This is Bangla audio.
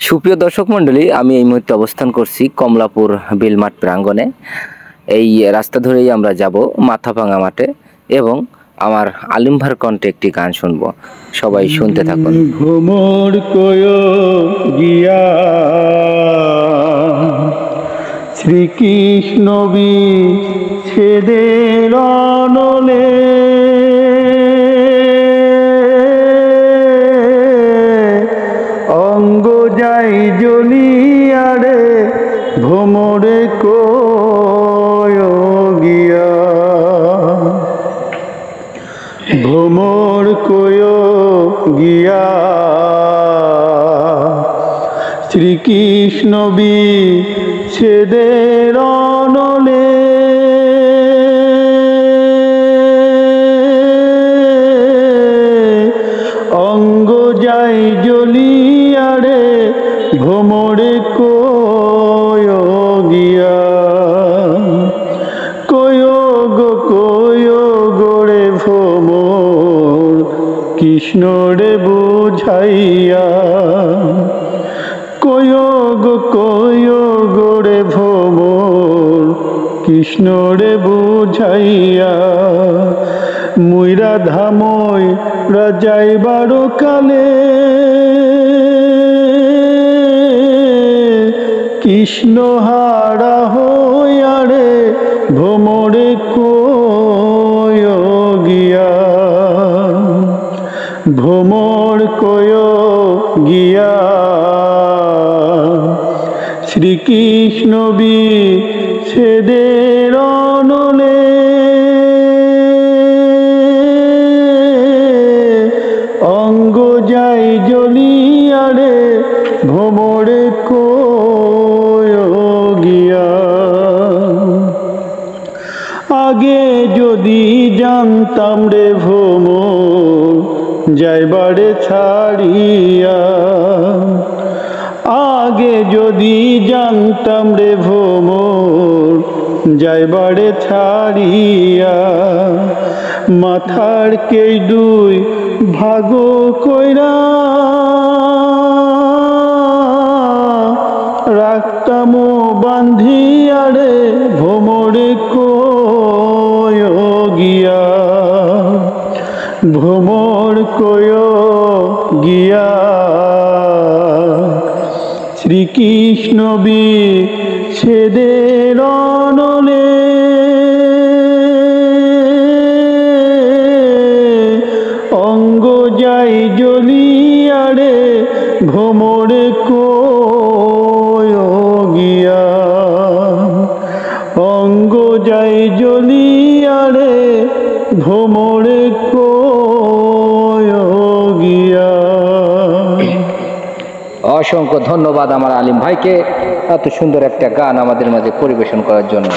সুপ্রিয় দর্শক মণ্ডলী, আমি এই মুহূর্তে অবস্থান করছি কমলাপুর বিলমাঠ প্রাঙ্গণে। এই রাস্তা ধরেই আমরা যাব মাথাভাঙা মাঠে এবং আমার আলিম ভাইয়ের কণ্ঠে একটি গান শুনবো। সবাই শুনতে থাকুন। ভ্রমর কয় গিয়া শ্রীকৃষ্ণ বিচ্ছেদের অনলে অঙ্গ যাই জ্বলিয়ারে ভ্রমরে কয় গিয়া ভ্রমর কয় গিয়া শ্রীকৃষ্ণ বিচ্ছেদের অনলে অঙ্গ যাই জ্বলিয়ারে ভ্রমরে কয় গিয়া কয় গোরে ভ্রমর কৃষ্ণরে বুঝাইয়া কয় গোরে ভ্রমর কৃষ্ণরে বুঝাইয়া মুইরা ধামই রাজাইবার কালে কৃষ্ণ হারা হইয়ারে ভ্রমরে কয় গিয়া ভ্রমর কয় গিয়া শ্রীকৃষ্ণ বিচ্ছেদের অনলে অঙ্গ যাই জ্বলিয়ারে ভ্রমরে কয় গিয়া আগে যদি জানতাম রে ভ্রমর যাইবারে ছাড়িয়া আগে যদি জানতাম রে ভ্রমর যাইবারে ছাড়িয়া মাথার কেই দুই ভাগ কইরা রাখতাম বান্ধিয়ারে ভ্রমরে কয় গিয়া ভ্রমর কয় গিয়া শ্রীকৃষ্ণ বিচ্ছেদের অনলে অঙ্গ যাই জ্বলিয়ারে ভ্রমরে কয় গিয়া অঙ্গ যাই জ্বলিয়ারে ভ্রমরে কয় গিয়া। অসংখ্য ধন্যবাদ আমার আলিম ভাইকে এত সুন্দর একটা গান আমাদের মাঝে পরিবেশন করার জন্য।